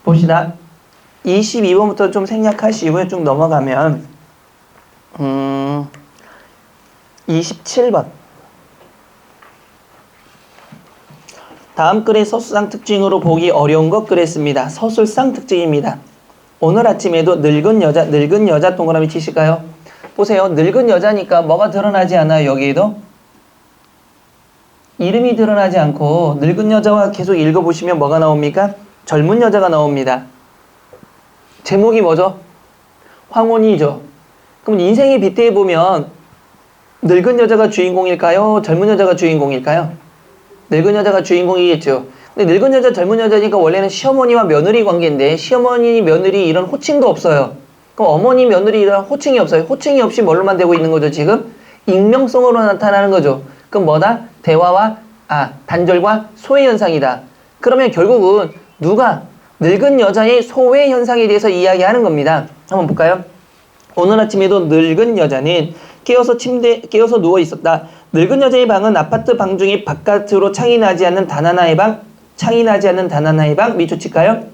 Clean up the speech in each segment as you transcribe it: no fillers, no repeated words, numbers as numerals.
봅시다. 22번부터 좀 생략하시고요. 쭉 넘어가면 27번. 다음 글의 서술상 특징으로 보기 어려운 것 그랬습니다. 서술상 특징입니다. 오늘 아침에도 늙은 여자 동그라미 치실까요? 보세요. 늙은 여자니까 뭐가 드러나지 않아요? 여기에도 이름이 드러나지 않고 늙은 여자와 계속 읽어보시면 뭐가 나옵니까? 젊은 여자가 나옵니다. 제목이 뭐죠? 황혼이죠. 그럼 인생에 빗대보면 늙은 여자가 주인공일까요? 젊은 여자가 주인공일까요? 늙은 여자가 주인공이겠죠. 근데 늙은 여자, 젊은 여자니까 원래는 시어머니와 며느리 관계인데 시어머니, 며느리 이런 호칭도 없어요. 그럼 어머니, 며느리 이런 호칭이 없어요. 호칭이 없이 뭘로만 되고 있는 거죠, 지금? 익명성으로 나타나는 거죠. 그럼 뭐다? 대화와 단절과 소외 현상이다. 그러면 결국은 누가 늙은 여자의 소외 현상에 대해서 이야기하는 겁니다. 한번 볼까요? 오늘 아침에도 늙은 여자는 깨어서 누워 있었다. 늙은 여자의 방은 아파트 방 중에 바깥으로 창이 나지 않는 단 하나의 방 밑줄 칠까요?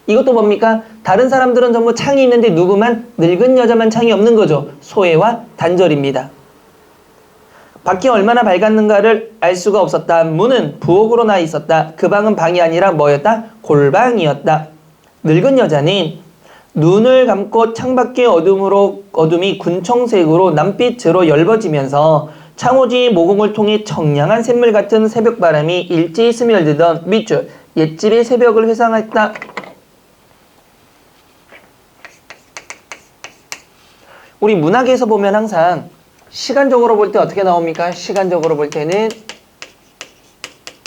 이것도 뭡니까? 다른 사람들은 전부 창이 있는데 누구만? 늙은 여자만 창이 없는 거죠. 소외와 단절입니다. 밖이 얼마나 밝았는가를 알 수가 없었다. 문은 부엌으로 나 있었다. 그 방은 방이 아니라 뭐였다? 골방이었다. 늙은 여자는 눈을 감고 창밖의 어둠이 군청색으로 남빛으로 엷어지면서 창호지의 모공을 통해 청량한 샘물 같은 새벽바람이 일제히 스며들던 밑줄 옛집의 새벽을 회상했다. 우리 문학에서 보면 항상 시간적으로 볼 때 어떻게 나옵니까? 시간적으로 볼 때는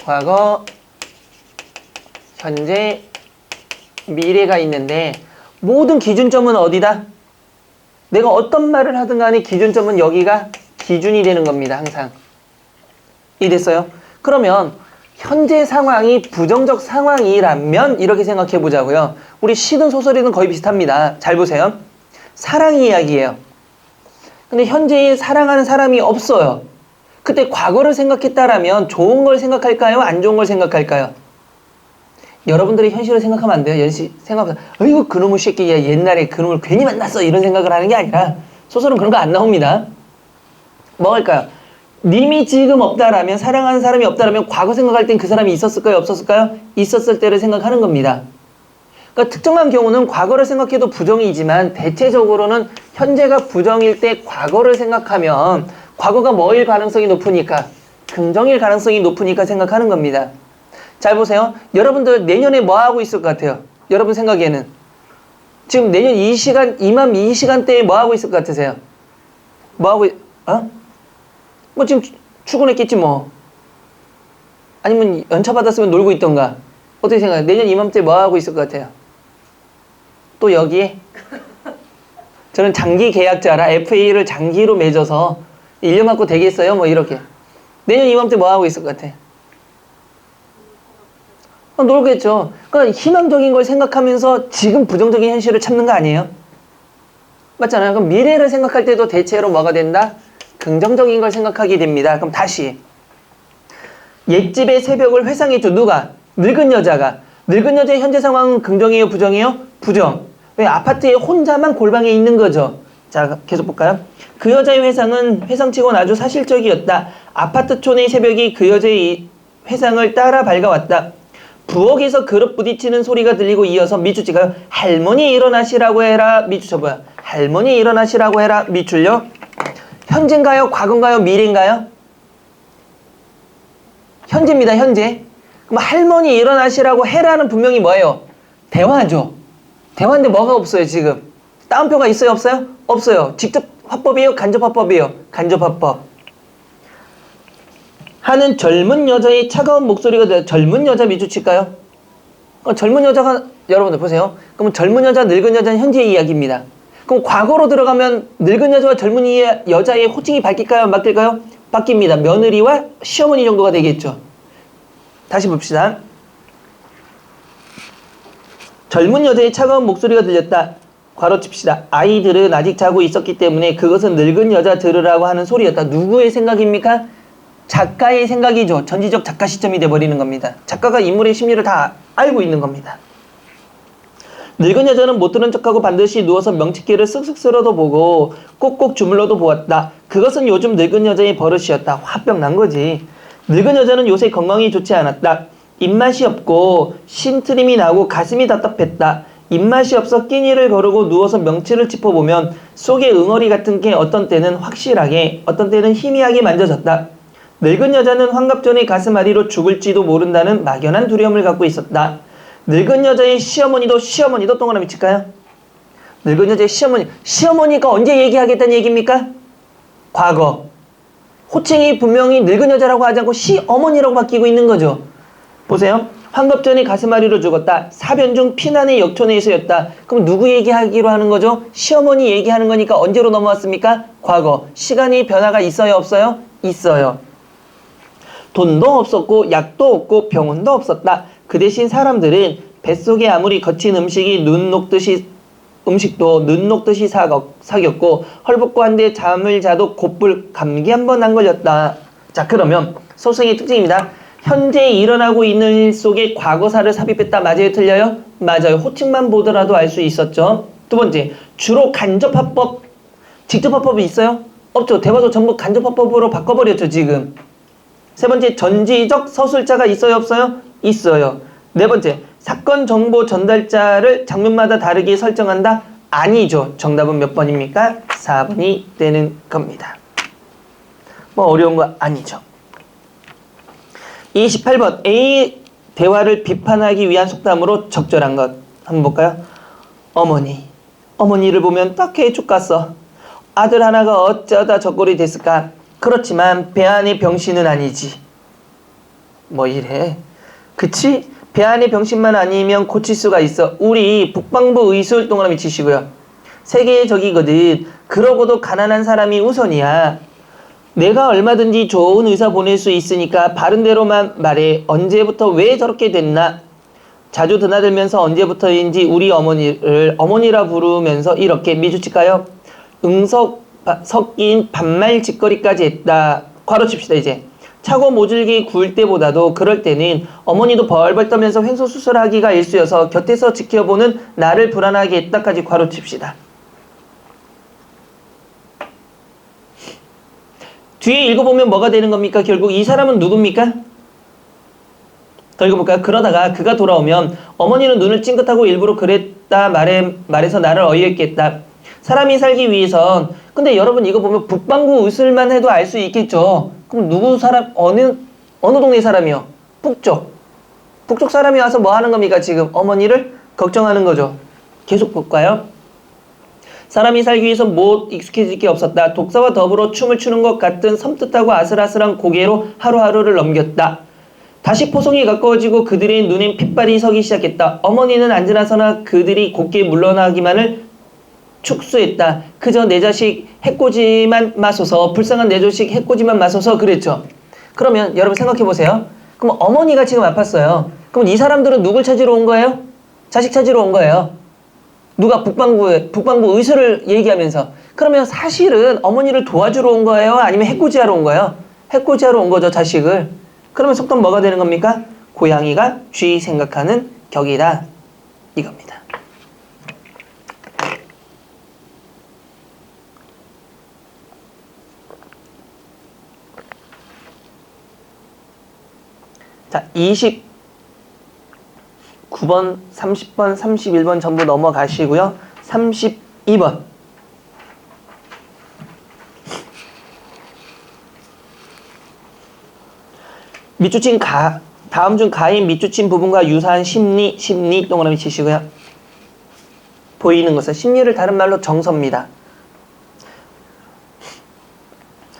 과거, 현재, 미래가 있는데 모든 기준점은 어디다? 내가 어떤 말을 하든 간에 기준점은 여기가 기준이 되는 겁니다. 항상. 이해됐어요? 그러면 현재 상황이 부정적 상황이라면 이렇게 생각해 보자고요. 우리 시든 소설이든 거의 비슷합니다. 잘 보세요. 사랑 이야기예요. 근데 현재에 사랑하는 사람이 없어요. 그때 과거를 생각했다라면 좋은 걸 생각할까요? 안 좋은 걸 생각할까요? 여러분들이 현실을 생각하면 안 돼요. 생각하면 어이구 그놈의 새끼야 옛날에 그놈을 괜히 만났어 이런 생각을 하는 게 아니라 소설은 그런 거 안 나옵니다. 뭐 할까요? 님이 지금 없다라면 사랑하는 사람이 없다라면 과거 생각할 땐 그 사람이 있었을까요? 없었을까요? 있었을 때를 생각하는 겁니다. 그러니까 특정한 경우는 과거를 생각해도 부정이지만 대체적으로는 현재가 부정일 때 과거를 생각하면 과거가 뭐일 가능성이 높으니까 긍정일 가능성이 높으니까 생각하는 겁니다. 잘 보세요. 여러분들 내년에 뭐 하고 있을 것 같아요? 여러분 생각에는 지금 내년 이맘 이 시간대에 뭐 하고 있을 것 같으세요? 뭐 하고 뭐 지금 출근했겠지 뭐. 아니면 연차 받았으면 놀고 있던가. 어떻게 생각해요? 내년 이맘때 뭐 하고 있을 것 같아요? 또 여기에 저는 장기 계약자라 FA를 장기로 맺어서 1년 갖고 되겠어요? 뭐 이렇게. 내년 이맘때 뭐 하고 있을 것 같아? 놀겠죠. 그러니까 희망적인 걸 생각하면서 지금 부정적인 현실을 참는 거 아니에요? 맞잖아요. 그럼 미래를 생각할 때도 대체로 뭐가 된다? 긍정적인 걸 생각하게 됩니다. 그럼 다시 옛집의 새벽을 회상했죠. 누가? 늙은 여자가. 늙은 여자의 현재 상황은 긍정이에요? 부정이에요? 부정. 왜? 아파트에 혼자만 골방에 있는 거죠. 자, 계속 볼까요? 그 여자의 회상은 회상치고는 아주 사실적이었다. 아파트촌의 새벽이 그 여자의 회상을 따라 밝아왔다. 부엌에서 그릇 부딪히는 소리가 들리고 이어서 밑줄 찍어요. 할머니 일어나시라고 해라. 밑줄 쳐봐요. 할머니 일어나시라고 해라. 밑줄요. 현재인가요? 과거인가요? 미래인가요? 현재입니다. 현재. 그럼 할머니 일어나시라고 해라는 분명히 뭐예요? 대화죠. 대화인데 뭐가 없어요 지금? 따옴표가 있어요? 없어요? 없어요. 직접 화법이에요? 간접 화법이에요? 간접 화법. 하는 젊은 여자의 차가운 목소리가 들려. 젊은 여자 밑줄 칠까요? 젊은 여자가 여러분들 보세요. 그럼 젊은 여자, 늙은 여자는 현재의 이야기입니다. 그럼 과거로 들어가면 늙은 여자와 젊은 여자의 호칭이 바뀔까요? 안 바뀔까요? 바뀝니다. 며느리와 시어머니 정도가 되겠죠. 다시 봅시다. 젊은 여자의 차가운 목소리가 들렸다. 괄호 칩시다. 아이들은 아직 자고 있었기 때문에 그것은 늙은 여자 들으라고 하는 소리였다. 누구의 생각입니까? 작가의 생각이죠. 전지적 작가 시점이 돼버리는 겁니다. 작가가 인물의 심리를 다 알고 있는 겁니다. 늙은 여자는 못 들은 척하고 반드시 누워서 명치기를 쓱쓱 쓸어도 보고 꼭꼭 주물러도 보았다. 그것은 요즘 늙은 여자의 버릇이었다. 화병 난 거지. 늙은 여자는 요새 건강이 좋지 않았다. 입맛이 없고 신트림이 나고 가슴이 답답했다. 입맛이 없어 끼니를 거르고 누워서 명치를 짚어보면 속에 응어리 같은 게 어떤 때는 확실하게 어떤 때는 희미하게 만져졌다. 늙은 여자는 환갑 전에 가슴 아리로 죽을지도 모른다는 막연한 두려움을 갖고 있었다. 늙은 여자의 시어머니도 동그라미 칠까요? 늙은 여자의 시어머니가 언제 얘기하겠다는 얘기입니까? 과거. 호칭이 분명히 늙은 여자라고 하지 않고 시어머니라고 바뀌고 있는 거죠. 보세요. 환갑전에 가슴앓이로 죽었다. 사변 중 피난의 역촌에 있었다. 그럼 누구 얘기하기로 하는 거죠? 시어머니 얘기하는 거니까 언제로 넘어왔습니까? 과거. 시간이 변화가 있어요, 없어요? 있어요. 돈도 없었고 약도 없고 병원도 없었다. 그 대신 사람들은 뱃속에 아무리 거친 음식도 눈 녹듯이 사겼고 헐벗고 한데 잠을 자도 곧불 감기 한 번 안 걸렸다. 자, 그러면 소승의 특징입니다. 현재 일어나고 있는 일 속에 과거사를 삽입했다. 맞아요, 틀려요? 맞아요. 호칭만 보더라도 알 수 있었죠. 두 번째, 주로 간접화법. 직접화법이 있어요? 없죠. 대화도 전부 간접화법으로 바꿔버렸죠, 지금. 세 번째, 전지적 서술자가 있어요, 없어요? 있어요. 네 번째, 사건 정보 전달자를 장면마다 다르게 설정한다? 아니죠. 정답은 몇 번입니까? 4번이 되는 겁니다. 뭐 어려운 거 아니죠. 28번, A 대화를 비판하기 위한 속담으로 적절한 것. 한번 볼까요? 어머니를 보면 딱히 죽겠어. 아들 하나가 어쩌다 저꼴이 됐을까? 그렇지만 배 안의 병신은 아니지. 뭐 이래. 그치? 배 안의 병신만 아니면 고칠 수가 있어. 우리 북방부 의술 동그라미 치시고요. 세계의 적이거든. 그러고도 가난한 사람이 우선이야. 내가 얼마든지 좋은 의사 보낼 수 있으니까 바른 대로만 말해. 언제부터 왜 저렇게 됐나? 자주 드나들면서 언제부터인지 우리 어머니를 어머니라 부르면서 이렇게 미주칠까요? 섞인 반말 짓거리까지 했다. 괄호 칩시다 이제. 차고 모질게 구울 때보다도 그럴 때는 어머니도 벌벌 떠면서 횡소수술하기가 일쑤여서 곁에서 지켜보는 나를 불안하게 했다까지 괄호 칩시다. 뒤에 읽어보면 뭐가 되는 겁니까? 결국 이 사람은 누굽니까? 더 읽어볼까요? 그러다가 그가 돌아오면 어머니는 눈을 찡긋하고 일부러 그랬다 말해서 나를 어이했겠다. 사람이 살기 위해선 근데 여러분 이거 보면 북방구 의술만 해도 알 수 있겠죠. 그럼 누구 사람 어느 동네 사람이요? 북쪽 사람이 와서 뭐 하는 겁니까? 지금 어머니를 걱정하는 거죠. 계속 볼까요? 사람이 살기 위해서 못 익숙해질 게 없었다. 독사와 더불어 춤을 추는 것 같은 섬뜩하고 아슬아슬한 고개로 하루하루를 넘겼다. 다시 포송이 가까워지고 그들의 눈엔 핏발이 서기 시작했다. 어머니는 앉으나서나 그들이 곧게 물러나기만을 축소했다. 그저 내 자식 해코지만 마소서, 불쌍한 내 자식 해코지만 마소서 그랬죠. 그러면 여러분 생각해보세요. 그럼 어머니가 지금 아팠어요. 그럼 이 사람들은 누굴 찾으러 온 거예요? 자식 찾으러 온 거예요. 누가 북방부 의술을 얘기하면서. 그러면 사실은 어머니를 도와주러 온 거예요? 아니면 해코지하러 온 거예요? 해코지하러 온 거죠, 자식을. 그러면 속담 뭐가 되는 겁니까? 고양이가 쥐 생각하는 격이다. 이겁니다. 자, 29번, 30번, 31번 전부 넘어가시고요. 32번. 밑줄친 다음 중 가인 밑줄친 부분과 유사한 심리 동그라미 치시고요. 보이는 것은 심리를 다른 말로 정서입니다.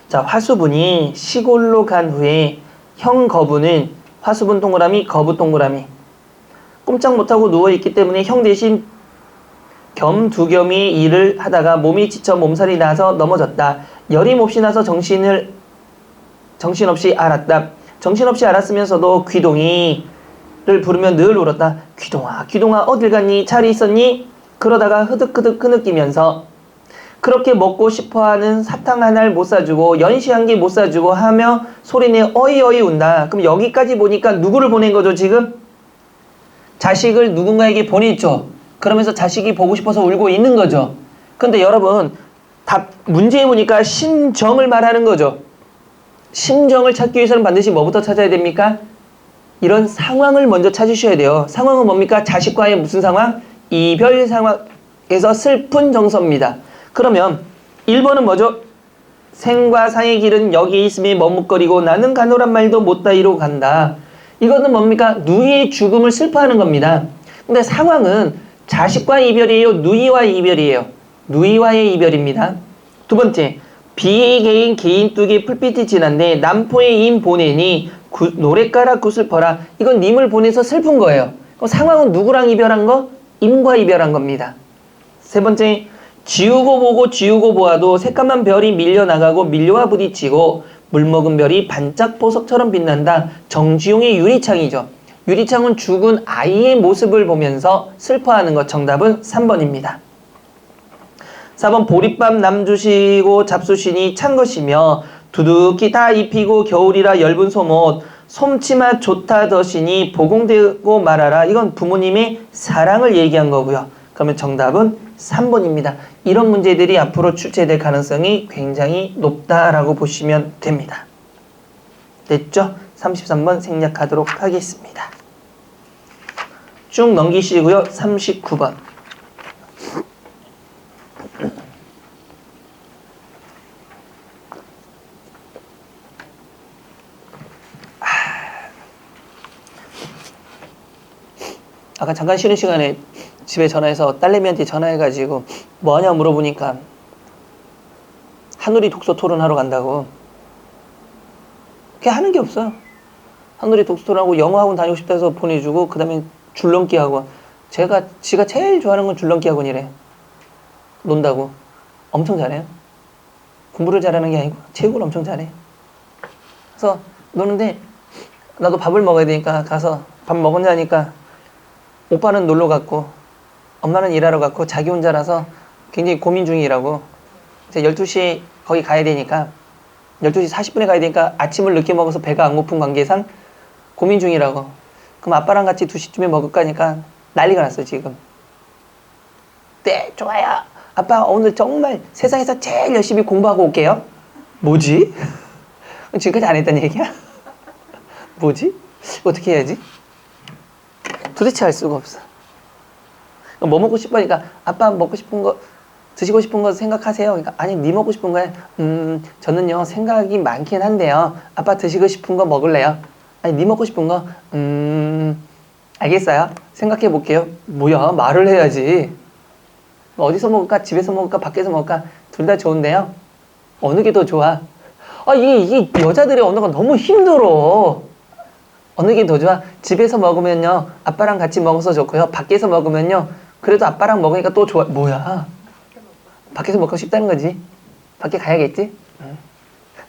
자, 화수분이 시골로 간 후에 형 거부는 화수분 동그라미 거부 동그라미 꼼짝 못하고 누워있기 때문에 형 대신 겸두겸이 일을 하다가 몸이 지쳐 몸살이 나서 넘어졌다. 열이 몹시 나서 정신없이 알았다. 정신없이 알았으면서도 귀동이를 부르면 늘 울었다. 귀동아 어딜 갔니? 잘 있었니? 그러다가 흐득흐득 흐느끼면서 그렇게 먹고 싶어하는 사탕 하나를 못 사주고 연시한 게 못 사주고 하며 소리내 어이어이 운다. 그럼 여기까지 보니까 누구를 보낸 거죠 지금? 자식을 누군가에게 보냈죠. 그러면서 자식이 보고 싶어서 울고 있는 거죠. 근데 여러분, 답, 문제에 보니까 심정을 말하는 거죠. 심정을 찾기 위해서는 반드시 뭐부터 찾아야 됩니까? 이런 상황을 먼저 찾으셔야 돼요. 상황은 뭡니까? 자식과의 무슨 상황? 이별 상황에서 슬픈 정서입니다. 그러면 1번은 뭐죠? 생과 사의 길은 여기 있음에 머뭇거리고 나는 가노란 말도 못다이로 간다. 이거는 뭡니까? 누이의 죽음을 슬퍼하는 겁니다. 근데 상황은 자식과 이별이에요? 누이와 이별이에요? 누이와의 이별입니다. 두 번째, 비의 개인 개인 뚝에 풀빛이 지난데 남포의 임 보내니 노랫가라 구슬퍼라. 이건 님을 보내서 슬픈 거예요. 상황은 누구랑 이별한 거? 임과 이별한 겁니다. 세 번째, 지우고 보고 지우고 보아도 새까만 별이 밀려나가고 밀려와 부딪히고 물먹은 별이 반짝 보석처럼 빛난다. 정지용의 유리창이죠. 유리창은 죽은 아이의 모습을 보면서 슬퍼하는 것. 정답은 3번입니다. 4번 보릿밤 남주시고 잡수시니 찬 것이며 두둑히 다 입히고 겨울이라 엷은 소못 솜치마 좋다 더시니 보공되고 말아라. 이건 부모님의 사랑을 얘기한 거고요. 그러면 정답은 3번입니다. 이런 문제들이 앞으로 출제될 가능성이 굉장히 높다라고 보시면 됩니다. 됐죠? 33번 생략하도록 하겠습니다. 쭉 넘기시고요. 39번. 아까 잠깐 쉬는 시간에 집에 전화해서 딸내미한테 전화해가지고 뭐하냐 물어보니까 한우리 독서 토론하러 간다고. 그냥 하는 게 없어요. 한우리 독서 토론하고 영어학원 다니고 싶다 해서 보내주고 그 다음에 줄넘기 학원. 지가 제일 좋아하는 건 줄넘기 학원이래. 논다고. 엄청 잘해요. 공부를 잘하는 게 아니고 체육을 엄청 잘해. 그래서 노는데 나도 밥을 먹어야 되니까 가서 밥 먹었냐니까 오빠는 놀러 갔고 엄마는 일하러 갔고 자기 혼자라서 굉장히 고민 중이라고. 이제 12시에 거기 가야 되니까 12시 40분에 가야 되니까 아침을 늦게 먹어서 배가 안 고픈 관계상 고민 중이라고. 그럼 아빠랑 같이 2시쯤에 먹을까 하니까 난리가 났어 지금. 네 좋아요. 아빠 오늘 정말 세상에서 제일 열심히 공부하고 올게요. 뭐지? 지금까지 안 했단 얘기야? 뭐지? 어떻게 해야지? 도대체 알 수가 없어. 뭐 먹고 싶으니까 아빠 먹고 싶은 거 드시고 싶은 거 생각하세요. 그러니까 아니 네 먹고 싶은 거에 저는요 생각이 많긴 한데요. 아빠 드시고 싶은 거 먹을래요? 아니 네 먹고 싶은 거 알겠어요. 생각해 볼게요. 뭐야 말을 해야지. 어디서 먹을까? 집에서 먹을까? 밖에서 먹을까? 둘 다 좋은데요. 어느 게 더 좋아? 이게 여자들의 언어가 너무 힘들어. 어느 게 더 좋아? 집에서 먹으면요 아빠랑 같이 먹어서 좋고요. 밖에서 먹으면요 그래도 아빠랑 먹으니까 또 좋아. 뭐야? 밖에서 먹고 싶다는 거지. 밖에 가야겠지?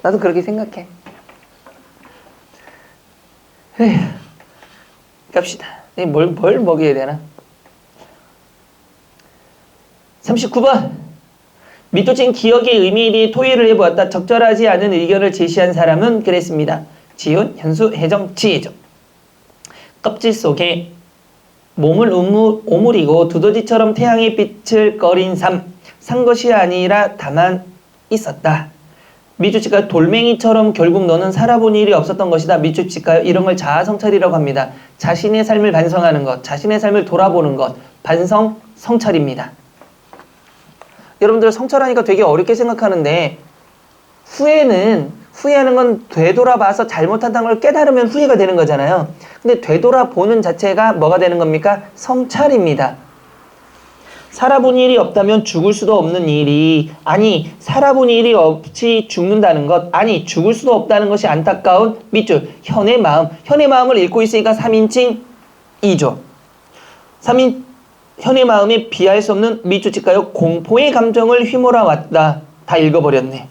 나도 그렇게 생각해. 에휴, 갑시다. 뭘 먹여야 되나? 39번. 밑도친 기억의 의미에 대해 토의를 해보았다. 적절하지 않은 의견을 제시한 사람은 그랬습니다. 지훈, 현수, 혜정, 지혜죠. 껍질 속에 몸을 오므리고 두더지처럼 태양의 빛을 꺼린 산 것이 아니라 다만 있었다. 밑줄칠까요? 돌멩이처럼 결국 너는 살아본 일이 없었던 것이다. 밑줄칠까요? 이런 걸 자아성찰이라고 합니다. 자신의 삶을 반성하는 것, 자신의 삶을 돌아보는 것, 반성, 성찰입니다. 여러분들 성찰하니까 되게 어렵게 생각하는데 후회하는 건 되돌아봐서 잘못했다는 걸 깨달으면 후회가 되는 거잖아요. 근데 되돌아보는 자체가 뭐가 되는 겁니까? 성찰입니다. 살아본 일이 없다면 죽을 수도 없는 일이, 아니 살아본 일이 없이 죽는다는 것, 아니 죽을 수도 없다는 것이 안타까운 밑줄 현의 마음을 읽고 있으니까 3인칭 2조. 현의 마음에 비할 수 없는 밑줄 칠까요? 공포의 감정을 휘몰아왔다. 다 읽어버렸네.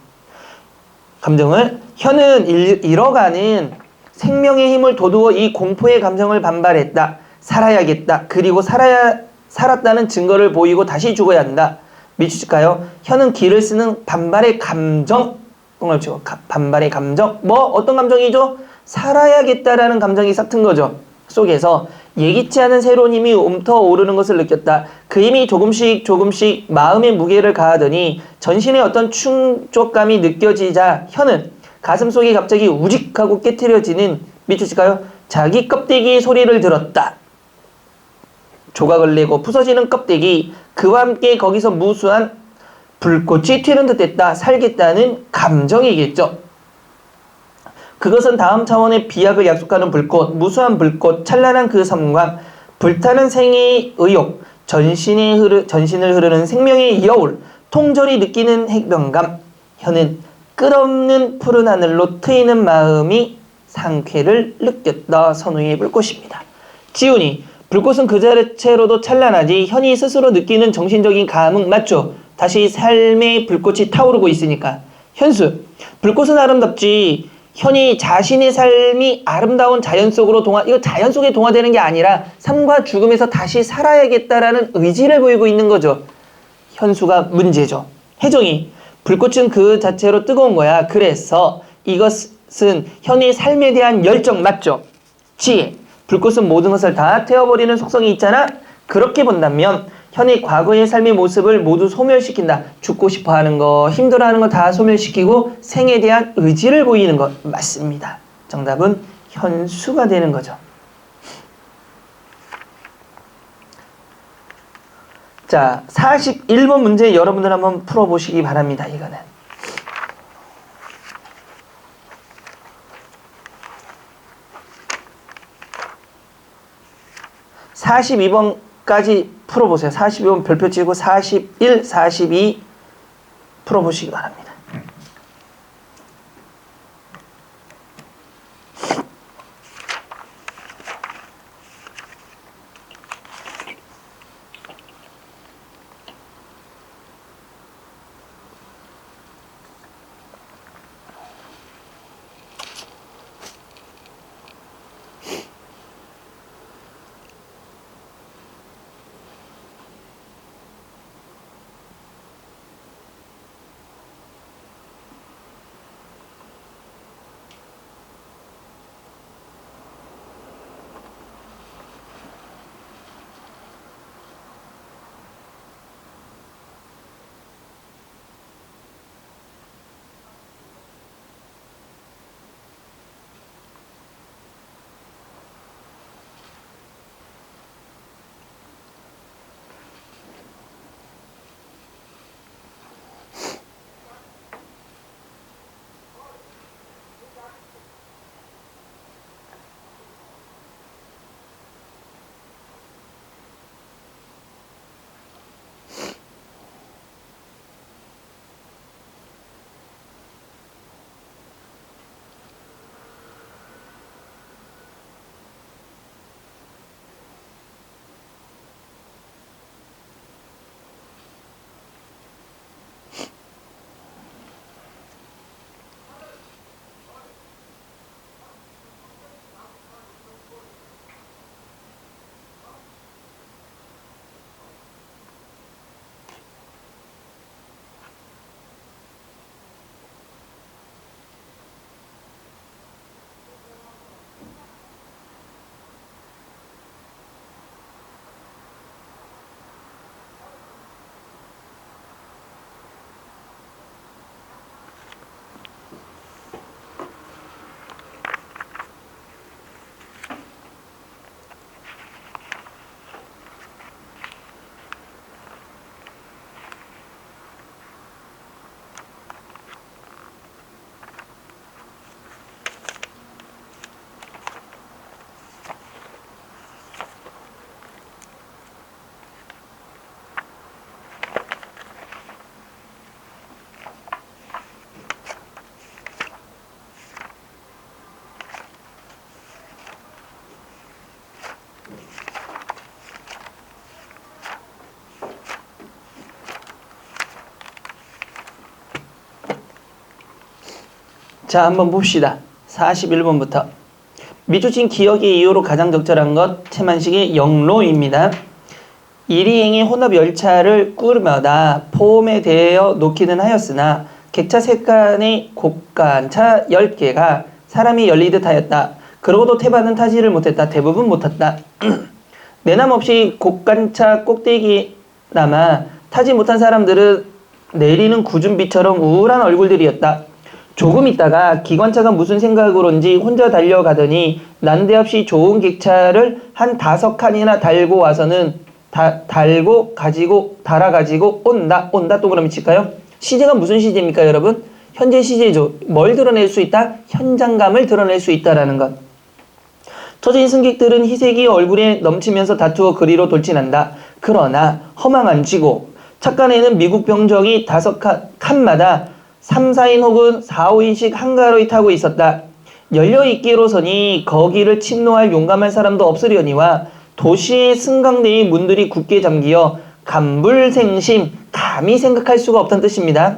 감정을 현은 잃어가는 생명의 힘을 돋우어 이 공포의 감정을 반발했다. 살아야겠다. 그리고 살았다는 증거를 보이고 다시 죽어야 한다. 밑줄 칠까요? 현은 길을 쓰는 반발의 감정. 반발의 감정. 어떤 감정이죠? 살아야겠다라는 감정이 싹튼 거죠. 속에서 예기치 않은 새로운 힘이 움터오르는 것을 느꼈다. 그 힘이 조금씩 마음의 무게를 가하더니 전신에 어떤 충족감이 느껴지자 현은 가슴속이 갑자기 우직하고 깨트려지는, 밑줄 칠까요? 자기 껍데기 소리를 들었다. 조각을 내고 부서지는 껍데기, 그와 함께 거기서 무수한 불꽃이 튀는 듯 했다. 살겠다는 감정이겠죠. 그것은 다음 차원의 비약을 약속하는 불꽃, 무수한 불꽃, 찬란한 그 섬광, 불타는 생의 의욕, 전신을 흐르는 생명의 여울, 통절히 느끼는 해변감. 현은 끝없는 푸른 하늘로 트이는 마음이 상쾌를 느꼈다. 선우의 불꽃입니다. 지훈이, 불꽃은 그 자체로도 찬란하지. 현이 스스로 느끼는 정신적인 감흥 맞죠? 다시 삶의 불꽃이 타오르고 있으니까. 현수, 불꽃은 아름답지. 현이 자신의 삶이 아름다운 자연 속으로 이거 자연 속에 동화되는 게 아니라 삶과 죽음에서 다시 살아야겠다라는 의지를 보이고 있는 거죠. 현수가 문제죠. 혜정이, 불꽃은 그 자체로 뜨거운 거야. 그래서 이것은 현의 삶에 대한 열정 맞죠? 지혜, 불꽃은 모든 것을 다 태워버리는 속성이 있잖아. 그렇게 본다면 현의 과거의 삶의 모습을 모두 소멸시킨다. 죽고 싶어하는 거, 힘들어하는 거 다 소멸시키고 생에 대한 의지를 보이는 것 맞습니다. 정답은 현수가 되는 거죠. 자, 41번 문제 여러분들 한번 풀어보시기 바랍니다. 이거는 42번까지 풀어보세요. 42번 별표 치고 41, 42 풀어보시기 바랍니다. 자, 한번 봅시다. 41번부터. 밑줄 친 기억의 이유로 가장 적절한 것, 채만식의 영로입니다. 이리행이 혼합 열차를 꾸르며다 포함에 대하여 놓기는 하였으나 객차 3칸의 곡간차 10개가 사람이 열리듯 하였다. 그러고도 태반은 타지를 못했다. 대부분 못 탔다. 내남 없이 곡간차 꼭대기나마 타지 못한 사람들은 내리는 구준비처럼 우울한 얼굴들이었다. 조금 있다가 기관차가 무슨 생각으론지 혼자 달려가더니 난데없이 좋은 객차를 한 5칸이나 달고 와서는 달아가지고 온다 동그라미 칠까요? 시제가 무슨 시제입니까, 여러분? 현재 시제죠. 뭘 드러낼 수 있다? 현장감을 드러낼 수 있다라는 것. 처진 승객들은 희색이 얼굴에 넘치면서 다투어 그리로 돌진한다. 그러나 허망한 지고 착간에는 미국 병정이 5칸마다 3, 4인 혹은 4, 5인씩 한가로이 타고 있었다. 열려있기로서니 거기를 침노할 용감한 사람도 없으려니와 도시의 승강대의 문들이 굳게 잠기어 간불생심, 감히 생각할 수가 없다는 뜻입니다.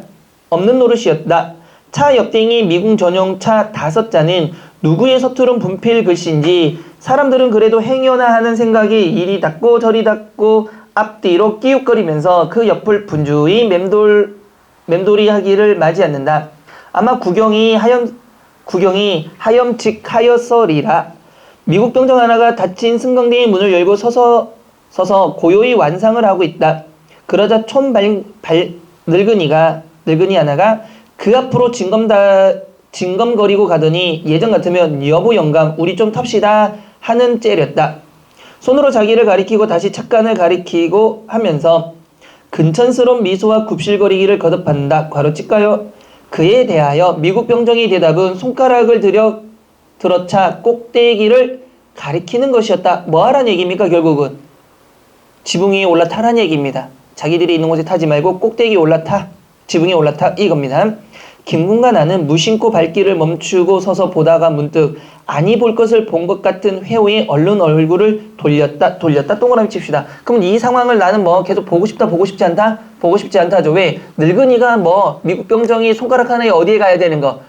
없는 노릇이었다. 차 옆댕이 미국 전용 차 5잔은 누구의 서투른 분필 글씨인지 사람들은 그래도 행여나 하는 생각이 이리 닿고 저리 닿고 앞뒤로 끼웃거리면서 그 옆을 분주히 맴돌이 하기를 마지 않는다. 아마 구경이 하염직하였으리라. 미국 병정 하나가 닫힌 승강대의 문을 열고 서서 고요히 완상을 하고 있다. 그러자 늙은이 하나가 그 앞으로 징검거리고 가더니 예전 같으면 여보 영감 우리 좀 탑시다 하는 째렸다. 손으로 자기를 가리키고 다시 착간을 가리키고 하면서 근천스러운 미소와 굽실거리기를 거듭한다. 괄호칠까요? 그에 대하여 미국 병정의 대답은 손가락을 들어차 꼭대기를 가리키는 것이었다. 뭐하란 얘기입니까, 결국은? 지붕 위에 올라타란 얘기입니다. 자기들이 있는 곳에 타지 말고 꼭대기에 올라타. 지붕에 올라타. 이겁니다. 김군과 나는 무심코 발길을 멈추고 서서 보다가 문득 아니 볼 것을 본 것 같은 회오의 얼른 얼굴을 돌렸다 동그라미 칩시다. 그럼 이 상황을 나는 뭐 계속 보고 싶다 보고 싶지 않다? 보고 싶지 않다죠. 왜? 늙은이가 뭐 미국 병정이 손가락 하나에 어디에 가야 되는 거?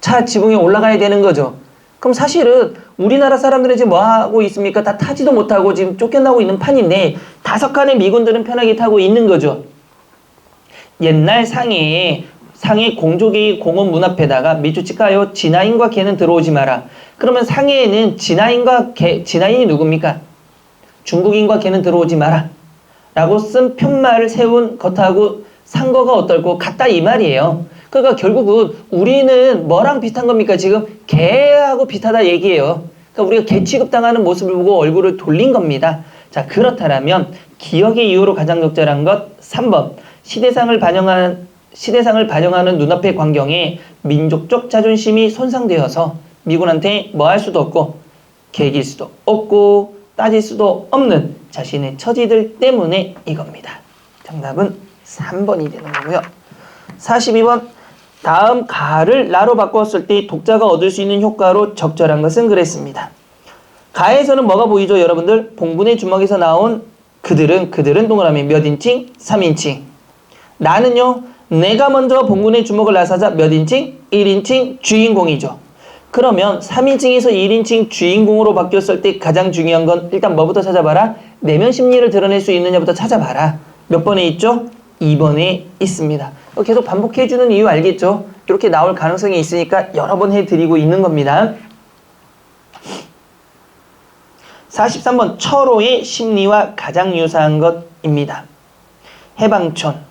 차 지붕에 올라가야 되는 거죠. 그럼 사실은 우리나라 사람들은 지금 뭐 하고 있습니까? 다 타지도 못하고 지금 쫓겨나고 있는 판인데 5칸의 미군들은 편하게 타고 있는 거죠. 옛날 상해 공조계의 공원 문 앞에다가 밑줄 칠까요? 진하인과 개는 들어오지 마라. 그러면 상해에는 진하인이 누굽니까? 중국인과 개는 들어오지 마라. 라고 쓴 편말을 세운 것하고 상거가 어떨고 같다 이 말이에요. 그러니까 결국은 우리는 뭐랑 비슷한 겁니까? 지금 개하고 비슷하다 얘기예요. 그러니까 우리가 개 취급당하는 모습을 보고 얼굴을 돌린 겁니다. 자, 그렇다면 기억의 이유로 가장 적절한 것 3번. 시대상을 반영하는 눈앞의 광경에 민족적 자존심이 손상되어서 미군한테 뭐 할 수도 없고 개길 수도 없고 따질 수도 없는 자신의 처지들 때문에 이겁니다. 정답은 3번이 되는 거고요. 42번. 다음 가를 나로 바꾸었을 때 독자가 얻을 수 있는 효과로 적절한 것은 그랬습니다. 가에서는 뭐가 보이죠, 여러분들? 봉분의 주먹에서 나온 그들은 동그라미 몇 인칭? 3인칭. 나는요, 내가 먼저 봉군의 주먹을 나서자 몇 인칭? 1인칭 주인공이죠. 그러면 3인칭에서 1인칭 주인공으로 바뀌었을 때 가장 중요한 건 일단 뭐부터 찾아봐라? 내면 심리를 드러낼 수 있느냐부터 찾아봐라. 몇 번에 있죠? 2번에 있습니다. 계속 반복해주는 이유 알겠죠? 이렇게 나올 가능성이 있으니까 여러 번 해드리고 있는 겁니다. 43번 철호의 심리와 가장 유사한 것입니다. 해방촌.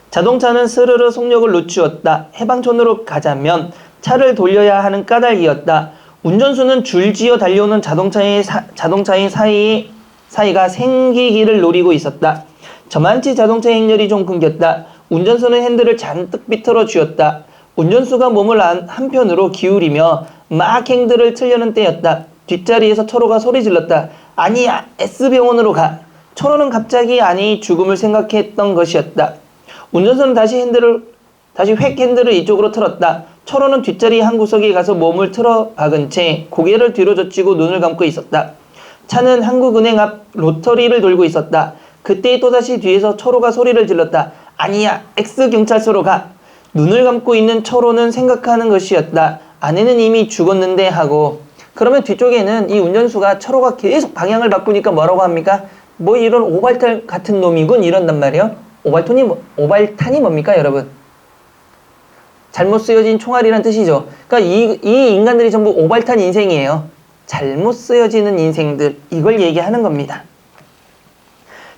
자동차는 스르르 속력을 늦추었다. 해방촌으로 가자면 차를 돌려야 하는 까닭이었다. 운전수는 줄지어 달려오는 자동차의 사이가 생기기를 노리고 있었다. 저만치 자동차 행렬이 좀 끊겼다. 운전수는 핸들을 잔뜩 비틀어 쥐었다. 운전수가 몸을 한편으로 기울이며 막 핸들을 틀려는 때였다. 뒷자리에서 철호가 소리 질렀다. 아니야, S병원으로 가. 철호는 갑자기 아니 죽음을 생각했던 것이었다. 운전수는 다시 획 핸들을 이쪽으로 틀었다. 철호는 뒷자리 한 구석에 가서 몸을 틀어 박은 채 고개를 뒤로 젖히고 눈을 감고 있었다. 차는 한국은행 앞 로터리를 돌고 있었다. 그때 또다시 뒤에서 철호가 소리를 질렀다. 아니야, X경찰서로 가. 눈을 감고 있는 철호는 생각하는 것이었다. 아내는 이미 죽었는데 하고. 그러면 뒤쪽에는 이 운전수가 철호가 계속 방향을 바꾸니까 뭐라고 합니까? 뭐 이런 오발탄 같은 놈이군 이런단 말이에요. 오발탄이 뭡니까, 여러분? 잘못 쓰여진 총알이란 뜻이죠. 그러니까 이 인간들이 전부 오발탄 인생이에요. 잘못 쓰여지는 인생들, 이걸 얘기하는 겁니다.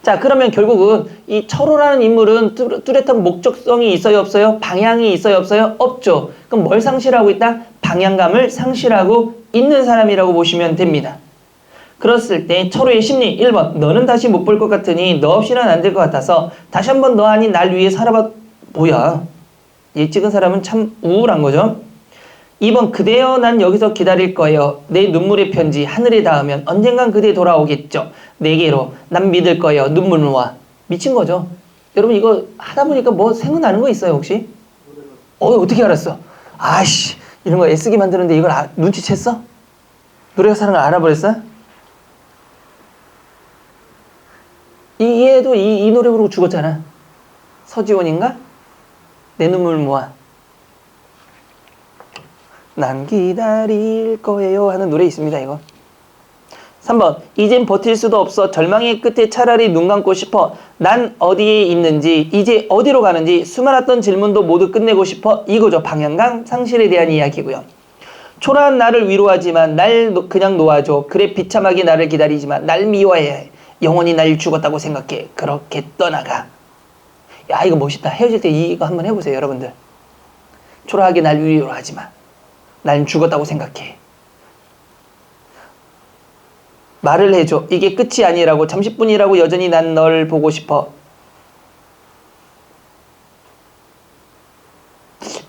자, 그러면 결국은 이 철호라는 인물은 뚜렷한 목적성이 있어요, 없어요? 방향이 있어요, 없어요? 없죠. 그럼 뭘 상실하고 있다? 방향감을 상실하고 있는 사람이라고 보시면 됩니다. 그랬을 때 철호의 심리 1번, 너는 다시 못 볼 것 같으니 너 없이는 안 될 것 같아서 다시 한번 너 아닌 날 위해 살아봐. 뭐야, 이 찍은 사람은 참 우울한 거죠. 2번, 그대여 난 여기서 기다릴 거예요. 내 눈물의 편지 하늘에 닿으면 언젠간 그대 돌아오겠죠. 내게로 난 믿을 거예요. 눈물과. 미친 거죠. 여러분 이거 하다 보니까 뭐 생각나는 거 있어요 혹시? 어떻게 알았어? 아씨, 이런 거 애쓰게 만드는데 이걸 눈치챘어? 노래가 사는 걸 알아버렸어? 얘도 이 노래 부르고 죽었잖아. 서지원인가? 내 눈물 모아. 난 기다릴 거예요 하는 노래 있습니다 이거. 3번, 이젠 버틸 수도 없어 절망의 끝에 차라리 눈 감고 싶어. 난 어디에 있는지 이제 어디로 가는지 수많았던 질문도 모두 끝내고 싶어. 이거죠. 방향감 상실에 대한 이야기고요. 초라한 나를 위로하지만 날 그냥 놓아줘. 그래 비참하게 나를 기다리지만 날 미워해야 해. 영원히 날 죽었다고 생각해. 그렇게 떠나가. 야, 이거 멋있다. 헤어질 때 이거 한번 해보세요 여러분들. 초라하게 날 위로하지만 난 죽었다고 생각해. 말을 해줘. 이게 끝이 아니라고. 잠시뿐이라고 여전히 난 널 보고 싶어.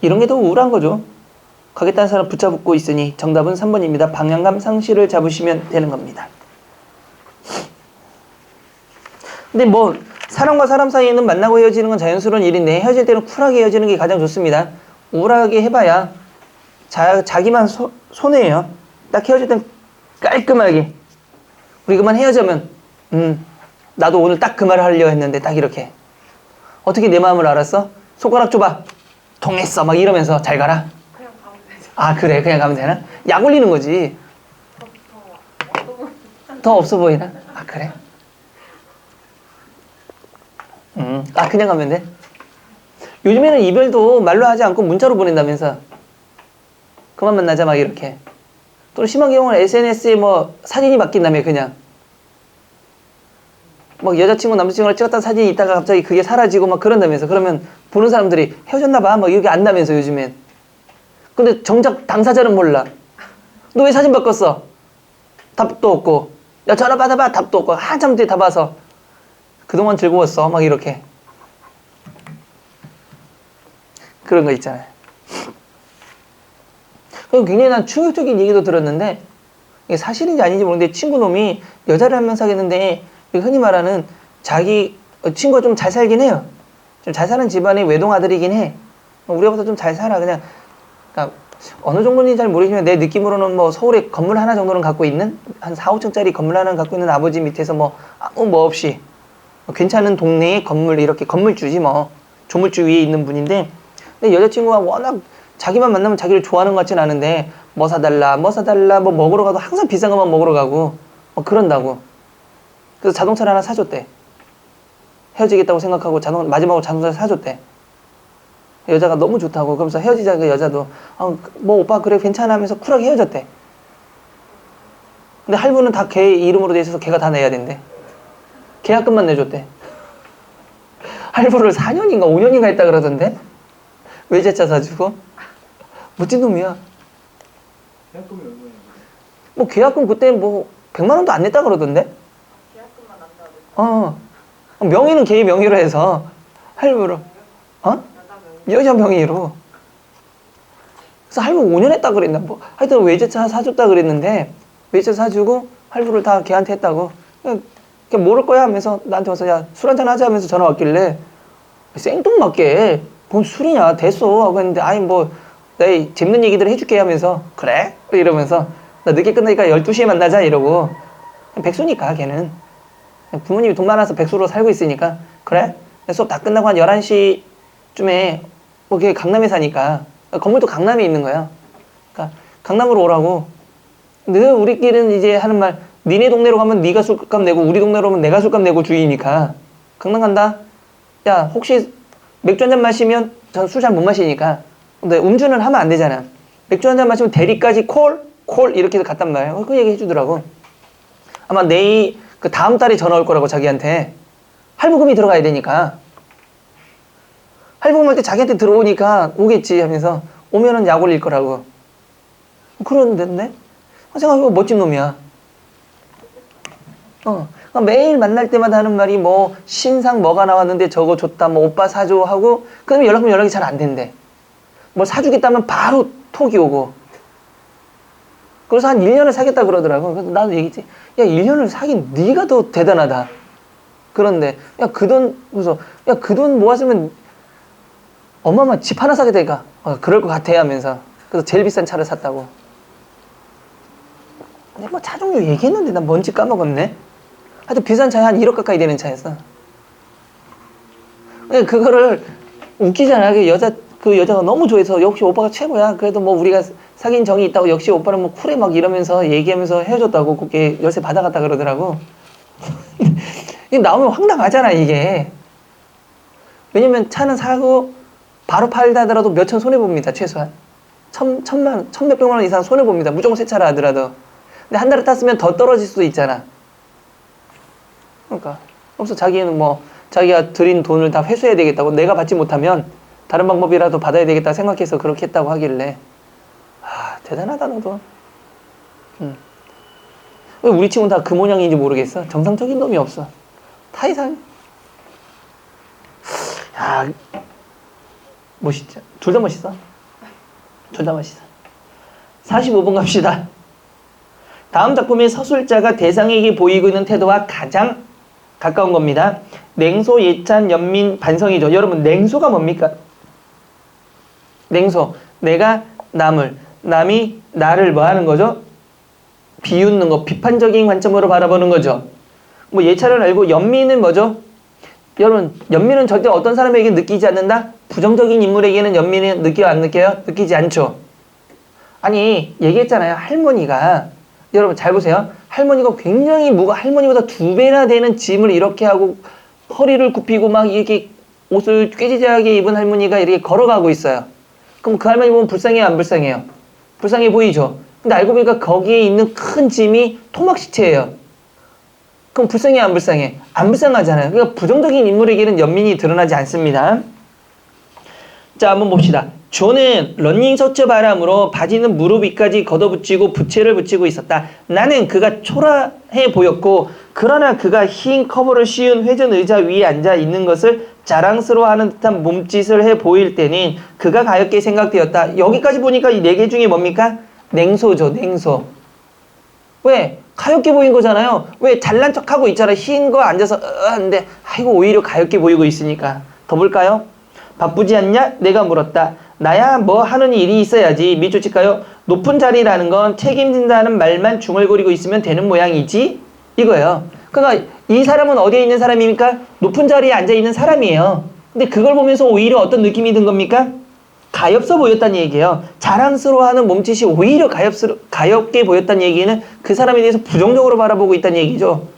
이런 게 더 우울한 거죠. 가겠다는 사람 붙잡고 있으니 정답은 3번입니다. 방향감 상실을 잡으시면 되는 겁니다. 근데 뭐 사람과 사람 사이에는 만나고 헤어지는 건 자연스러운 일인데 헤어질 때는 쿨하게 헤어지는 게 가장 좋습니다. 우울하게 해봐야 자기만 손해예요. 딱 헤어질 땐 깔끔하게 우리 그만 헤어지면 나도 오늘 딱 그 말을 하려고 했는데 딱 이렇게. 어떻게 내 마음을 알았어? 손가락 줘봐. 통했어 막 이러면서 잘 가라. 그냥 가면 되죠. 아 그래 그냥 가면 되나? 약 올리는 거지. 더 없어 보이나? 아 그래? 아 그냥 가면 돼? 요즘에는 이별도 말로 하지 않고 문자로 보낸다면서. 그만 만나자 막 이렇게. 또는 심한 경우는 SNS에 뭐 사진이 바뀐다며 그냥. 막 여자친구 남자친구랑 찍었던 사진이 있다가 갑자기 그게 사라지고 막 그런다면서. 그러면 보는 사람들이 헤어졌나봐 막 이렇게 안다면서 요즘엔. 근데 정작 당사자는 몰라. 너 왜 사진 바꿨어? 답도 없고. 야 전화 받아봐 답도 없고. 한참 뒤에 다 봐서 그동안 즐거웠어 막 이렇게. 그런 거 있잖아요. 그리고 굉장히 난 충격적인 얘기도 들었는데 이게 사실인지 아닌지 모르는데 친구 놈이 여자를 한 명 사귀었는데 흔히 말하는 자기 친구가 좀 잘 살긴 해요. 좀 잘 사는 집안의 외동 아들이긴 해. 우리보다 좀 잘 살아. 그냥 그러니까 어느 정도인지 잘 모르지만 내 느낌으로는 뭐 서울에 건물 하나 정도는 갖고 있는 한 4, 5층짜리 건물 하나 갖고 있는 아버지 밑에서 뭐 아무 뭐 없이 괜찮은 동네에 건물 이렇게 건물주지 뭐 조물주 위에 있는 분인데 근데 여자친구가 워낙 자기만 만나면 자기를 좋아하는 것 같지는 않은데 뭐 사달라 뭐 먹으러 가도 항상 비싼 것만 먹으러 가고 뭐 그런다고. 그래서 자동차를 하나 사줬대. 헤어지겠다고 생각하고 마지막으로 자동차를 사줬대. 여자가 너무 좋다고. 그러면서 헤어지자 그 여자도 뭐 오빠 그래 괜찮아 하면서 쿨하게 헤어졌대. 근데 할부는 다 걔 이름으로 돼 있어서 걔가 다 내야 된대. 계약금만 내줬대. 할부를 4년인가 5년인가 했다 그러던데. 외제차 사주고. 멋진 놈이야. 계약금이 얼마예요? 뭐 계약금 그때 뭐 100만 원도 안 냈다 그러던데. 계약금만 남자도. 명의는 걔 명의로 해서 할부로. 여자 명의로. 그래서 할부 5년 했다 그랬나 뭐. 하여튼 외제차 사줬다 그랬는데 외제차 사주고 할부를 다 걔한테 했다고. 그냥 모를 거야 하면서 나한테 와서 야 술 한잔 하자 하면서 전화 왔길래 생뚱맞게 뭔 술이냐 됐어 하고 했는데 아니 뭐 내 재밌는 얘기들 해줄게 하면서 그래? 이러면서 나 늦게 끝나니까 12시에 만나자 이러고. 백수니까 걔는 부모님이 돈 많아서 백수로 살고 있으니까 그래? 수업 다 끝나고 한 11시쯤에 뭐 걔 강남에 사니까 건물도 강남에 있는 거야. 그러니까 강남으로 오라고. 늘 우리끼리는 이제 하는 말 니네 동네로 가면 니가 술값 내고 우리 동네로 오면 내가 술값 내고 주의니까 강남 간다. 야 혹시 맥주 한잔 마시면 전 술 잘 못 마시니까 근데 음주는 하면 안 되잖아. 맥주 한 잔 마시면 대리까지 콜 이렇게 해서 갔단 말이야. 그 얘기 해주더라고. 아마 내일 그 다음 달에 전화 올 거라고 자기한테. 할부금이 들어가야 되니까. 할부금 할 때 자기한테 들어오니까 오겠지 하면서 오면은 약 올릴 거라고. 그러는데 생각해보면 멋진 놈이야. 그러니까 매일 만날 때마다 하는 말이 뭐 신상 뭐가 나왔는데 저거 줬다 뭐 오빠 사줘 하고 그다음에 연락하면 연락이 잘 안 된대. 뭘 사주겠다면 바로 톡이 오고. 그래서 한 1년을 사겠다 그러더라고. 그래서 나도 얘기했지. 야 1년을 사긴 네가 더 대단하다. 그런데 야 그 돈 모았으면 엄마만 집 하나 사겠다니까. 그럴 것 같아 하면서. 그래서 제일 비싼 차를 샀다고. 근데 뭐 차 종류 얘기했는데 난 뭔지 까먹었네. 하여튼 비싼 차에 한 1억 가까이 되는 차였어. 근데 그거를 웃기잖아. 그 여자가 너무 좋아해서 역시 오빠가 최고야. 그래도 뭐 우리가 사귄 정이 있다고 역시 오빠는 뭐 쿨해 막 이러면서 얘기하면서 헤어졌다고 그게 열쇠 받아갔다 그러더라고. 이게 나오면 황당하잖아 이게. 왜냐면 차는 사고 바로 팔다 하더라도 몇천 손해봅니다 최소한. 천몇백만 원 이상 손해봅니다. 무조건 새 차라 하더라도. 근데 한 달에 탔으면 더 떨어질 수도 있잖아. 그러니까 그래서 자기는 뭐 자기가 들인 돈을 다 회수해야 되겠다고 내가 받지 못하면 다른 방법이라도 받아야 되겠다 생각해서 그렇게 했다고 하길래 대단하다 너도. 왜 우리 친구는 다 그 모양인지 모르겠어. 정상적인 놈이 없어. 다 이상해. 야 멋있죠. 둘 다 멋있어. 둘 다 멋있어. 45분 갑시다. 다음 작품의 서술자가 대상에게 보이고 있는 태도와 가장 가까운 겁니다. 냉소, 예찬, 연민, 반성이죠. 여러분 냉소가 뭡니까? 냉소. 내가 남이 나를 뭐 하는 거죠? 비웃는 거, 비판적인 관점으로 바라보는 거죠. 뭐 예찬을 알고 연민은 뭐죠? 여러분 연민은 절대 어떤 사람에게 느끼지 않는다? 부정적인 인물에게는 연민은 느껴요? 안 느껴요? 느끼지 않죠. 아니 얘기했잖아요. 할머니가 여러분 잘 보세요. 할머니가 굉장히 할머니보다 2배나 되는 짐을 이렇게 하고 허리를 굽히고 막 이렇게 옷을 꾀지지하게 입은 할머니가 이렇게 걸어가고 있어요. 그럼 그 할머니 보면 불쌍해요? 안 불쌍해요? 불쌍해 보이죠? 근데 알고 보니까 거기에 있는 큰 짐이 토막시체예요. 그럼 불쌍해? 안 불쌍해? 안 불쌍하잖아요. 그러니까 부정적인 인물에게는 연민이 드러나지 않습니다. 자, 한번 봅시다. 존은 러닝셔츠 바람으로 바지는 무릎 위까지 걷어붙이고 부채를 붙이고 있었다. 나는 그가 초라해 보였고 그러나 그가 흰 커버를 씌운 회전 의자 위에 앉아 있는 것을 자랑스러워하는 듯한 몸짓을 해 보일 때는 그가 가엾게 생각되었다. 여기까지 보니까 이 4개 중에 뭡니까? 냉소죠. 냉소. 왜? 가엾게 보인 거잖아요. 왜? 잘난 척하고 있잖아. 흰 거 앉아서 하는데 아이고 오히려 가엾게 보이고 있으니까. 더 볼까요? 바쁘지 않냐? 내가 물었다. 나야 뭐 하는 일이 있어야지. 밑줄 칠까요? 높은 자리라는 건 책임진다는 말만 중얼거리고 있으면 되는 모양이지? 이거예요. 그러니까 이 사람은 어디에 있는 사람입니까? 높은 자리에 앉아있는 사람이에요. 근데 그걸 보면서 오히려 어떤 느낌이 든 겁니까? 가엾어 보였다는 얘기예요. 자랑스러워하는 몸짓이 오히려 가엾게 보였다는 얘기는 그 사람에 대해서 부정적으로 바라보고 있다는 얘기죠.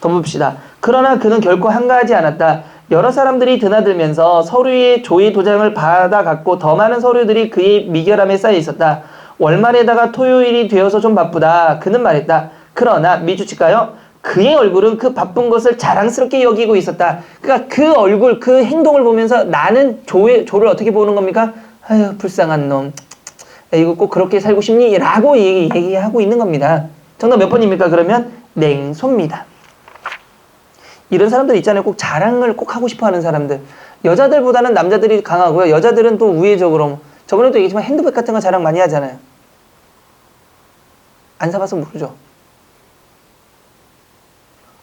더 봅시다. 그러나 그는 결코 한가하지 않았다. 여러 사람들이 드나들면서 서류의 조회 도장을 받아갔고 더 많은 서류들이 그의 미결함에 쌓여 있었다. 월말에다가 토요일이 되어서 좀 바쁘다. 그는 말했다. 그러나 미주칠까요? 그의 얼굴은 그 바쁜 것을 자랑스럽게 여기고 있었다. 그러니까 그 얼굴, 그 행동을 보면서 나는 조를 어떻게 보는 겁니까? 아유 불쌍한 놈. 이거 꼭 그렇게 살고 싶니? 라고 얘기하고 있는 겁니다. 정답 몇 번입니까? 그러면 냉소입니다. 이런 사람들 있잖아요. 꼭 자랑을 꼭 하고 싶어 하는 사람들. 여자들보다는 남자들이 강하고요. 여자들은 또 우회적으로. 저번에도 얘기했지만 핸드백 같은 거 자랑 많이 하잖아요. 안 사봐서 모르죠.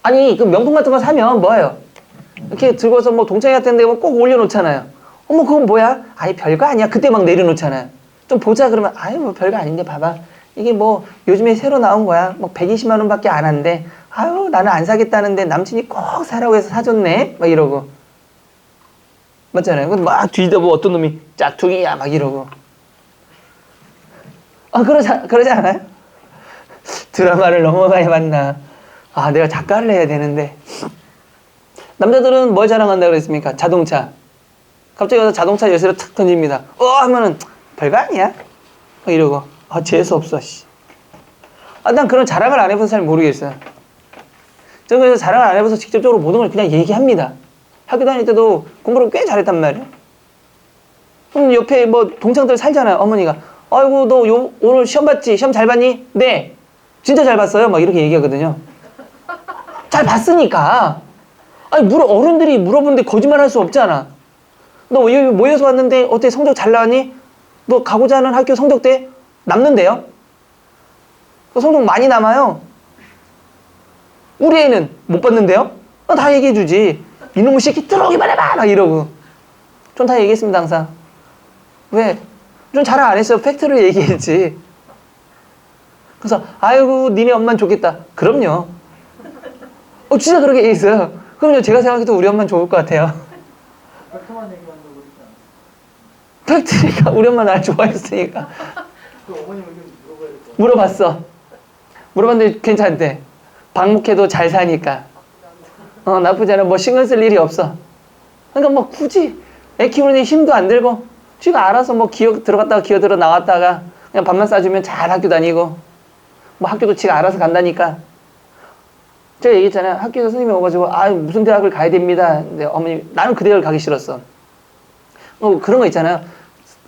아니 그 명품 같은 거 사면 뭐예요? 이렇게 들고서 뭐 동창회 같은 데 꼭 올려놓잖아요. 어머 그건 뭐야? 아니 별거 아니야. 그때 막 내려놓잖아요. 좀 보자 그러면 아유 뭐 별거 아닌데 봐봐. 이게 뭐 요즘에 새로 나온 거야. 뭐 120만 원밖에 안 한대. 아유 나는 안 사겠다는데 남친이 꼭 사라고 해서 사줬네. 막 이러고. 맞잖아요. 막 뒤져보고 어떤 놈이 짝퉁이야 막 이러고. 그러지 않아요? 드라마를 너무 많이 봤나. 내가 작가를 해야 되는데. 남자들은 뭘 자랑한다고 그랬습니까? 자동차. 갑자기 와서 자동차 열쇠를 탁 던집니다. 하면은 별거 아니야? 이러고 재수없어. 씨. 난 그런 자랑을 안 해봐서 잘 모르겠어요. 저는 그래서 자랑을 안 해봐서 직접적으로 모든 걸 그냥 얘기합니다. 학교 다닐 때도 공부를 꽤 잘했단 말이에요. 그럼 옆에 뭐 동창들 살잖아요. 어머니가 아이고 너 오늘 시험 봤지? 시험 잘 봤니? 네. 진짜 잘 봤어요. 막 이렇게 얘기하거든요. 잘 봤으니까. 아니 어른들이 물어보는데 거짓말 할 수 없잖아. 너 여기 모여서 왔는데 어때? 성적 잘 나왔니? 너 가고자 하는 학교 성적대 남는데요? 성적 많이 남아요. 우리 애는 못 봤는데요? 다 얘기해주지. 이놈의 새끼 들어오기만 해봐! 막 이러고. 전 다 얘기했습니다, 항상. 왜? 전 자랑 안 했어요. 팩트를 얘기했지. 그래서, 아이고, 니네 엄마는 좋겠다. 그럼요. 진짜 그렇게 얘기했어요. 그럼요, 제가 생각해도 우리 엄마는 좋을 것 같아요. 팩트만 얘기한다고 그러지 않았어? 팩트니까, 우리 엄마 날 좋아했으니까. 그 어머님 의견 물어봐야 될 거. 물어봤어. 물어봤는데 괜찮대. 방목해도 잘 사니까. 나쁘지 않아. 뭐 신경 쓸 일이 없어. 그러니까 뭐 굳이 애 키우는데 힘도 안 들고 지가 알아서 뭐 기어 들어갔다가 기어 들어 나왔다가 그냥 밥만 싸주면 잘 학교 다니고 뭐 학교도 지가 알아서 간다니까. 제가 얘기했잖아요. 학교에서 선생님이 오가지고 무슨 대학을 가야 됩니다. 근데 어머니 나는 그 대학을 가기 싫었어. 그런 거 있잖아요.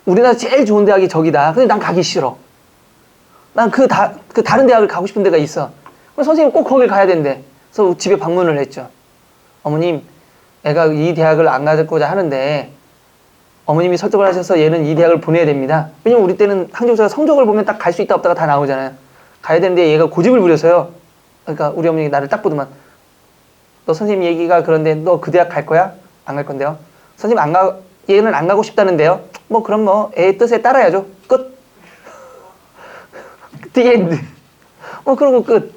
우리나라 제일 좋은 대학이 저기다. 근데 난 가기 싫어. 난 그 다른 대학을 가고 싶은 데가 있어. 그래서 선생님 꼭 거길 가야 된대. 그래서 집에 방문을 했죠. 어머님, 애가 이 대학을 안 가고자 하는데 어머님이 설득을 하셔서 얘는 이 대학을 보내야 됩니다. 왜냐면 우리 때는 항저우사가 성적을 보면 딱 갈 수 있다 없다가 다 나오잖아요. 가야 되는데 얘가 고집을 부려서요. 그러니까 우리 어머니가 나를 딱 보더만 너 선생님 얘기가 그런데 너 그 대학 갈 거야? 안 갈 건데요? 선생님 얘는 안 가고 싶다는데요? 뭐 그럼 뭐 애의 뜻에 따라야죠. 끝. The end. 그러고 끝.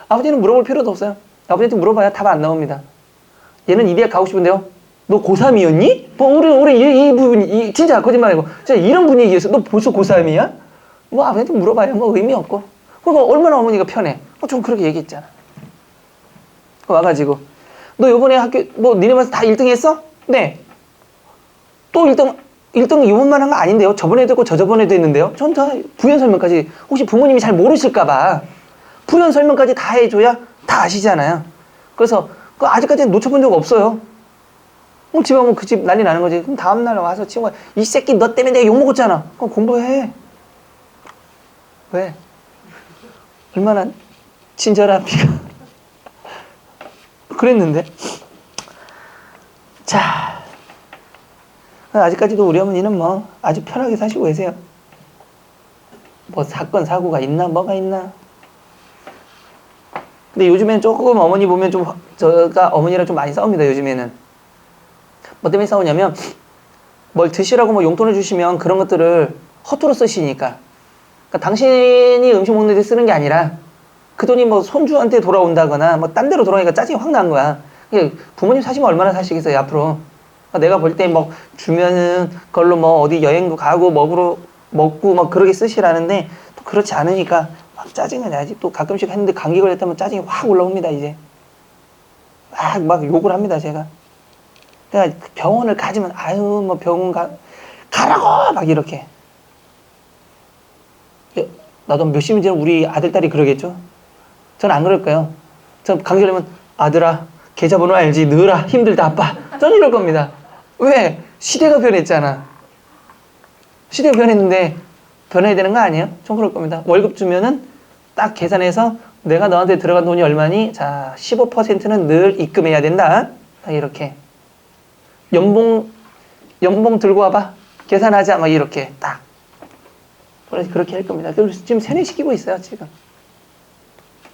아버지는 물어볼 필요도 없어요. 아버지한테 물어봐야 답 안 나옵니다. 얘는 이 대학 가고 싶은데요? 너 고3이었니? 뭐, 우리 이 부분이, 진짜 거짓말 아니고, 진짜 이런 분위기였어. 너 벌써 고3이야? 뭐, 아버지한테 물어봐야 뭐 의미 없고. 그러니까 얼마나 어머니가 편해. 좀 그렇게 얘기했잖아. 와가지고, 너 요번에 학교, 니네 반에서 다 1등 했어? 네. 또 1등 이번만 한 거 아닌데요? 저번에도 했고, 저저번에도 했는데요? 전 다 부연 설명까지, 혹시 부모님이 잘 모르실까봐, 부연 설명까지 다 해줘야 다 아시잖아요. 그래서, 아직까지는 놓쳐본 적 없어요. 집에 오면 그 집 난리 나는 거지. 그럼 다음날 와서 친구가 이 새끼 너 때문에 내가 욕먹었잖아. 그럼 공부해. 왜? 얼마나 친절한 피가. 그랬는데. 자. 아직까지도 우리 어머니는 뭐 아주 편하게 사시고 계세요. 뭐 사건, 사고가 있나 뭐가 있나. 근데 요즘엔 조금 어머니 보면 좀 제가 어머니랑 좀 많이 싸웁니다. 요즘에는 뭐 때문에 싸우냐면 뭘 드시라고 뭐 용돈을 주시면 그런 것들을 허투루 쓰시니까. 그러니까 당신이 음식 먹는 데 쓰는 게 아니라 그 돈이 뭐 손주한테 돌아온다거나 뭐 딴 데로 돌아오니까 짜증이 확 난 거야. 부모님 사시면 얼마나 사시겠어요 앞으로. 내가 볼 때 뭐 주면은 그걸로 뭐 어디 여행도 가고 먹고 막 그러게 쓰시라는데 또 그렇지 않으니까 막 짜증이 나지. 또 가끔씩 했는데 감기 걸렸다면 짜증이 확 올라옵니다 이제. 막 욕을 합니다 제가. 그러니까 병원을 가지면 뭐 병원 가라고 막 이렇게. 나도 몇십 년 전에 우리 아들 딸이 그러겠죠. 전 안 그럴 거예요. 전 감기 걸리면 아들아 계좌번호 알지? 넣으라 힘들다 아빠. 전 이럴 겁니다. 왜? 시대가 변했잖아. 시대가 변했는데 변해야 되는 거 아니에요? 전 그럴 겁니다. 월급 주면은 딱 계산해서 내가 너한테 들어간 돈이 얼마니? 자 15%는 늘 입금해야 된다. 딱 이렇게. 연봉 들고 와봐. 계산하자. 막 이렇게 딱. 그렇게 할 겁니다. 지금 세뇌시키고 있어요. 지금.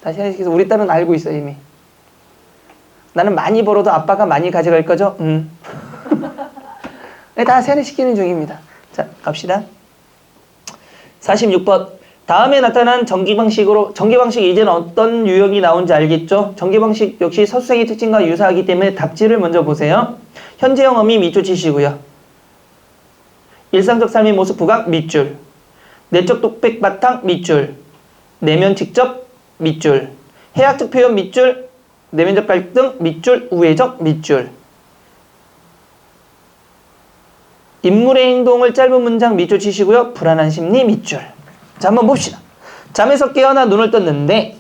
다 세뇌시켜서 우리 딸은 알고 있어요. 이미. 나는 많이 벌어도 아빠가 많이 가져갈 거죠? 다 세뇌시키는 중입니다. 자, 갑시다. 46번. 다음에 나타난 전기방식 이제는 어떤 유형이 나온지 알겠죠? 전기방식 역시 서술형의 특징과 유사하기 때문에 답지를 먼저 보세요. 현재형 어미 밑줄 치시고요. 일상적 삶의 모습 부각 밑줄. 내적 독백 바탕 밑줄. 내면 직접 밑줄. 해학적 표현 밑줄. 내면적 갈등 밑줄. 우회적 밑줄. 인물의 행동을 짧은 문장 밑줄 치시고요. 불안한 심리 밑줄. 자, 한번 봅시다. 잠에서 깨어나 눈을 떴는데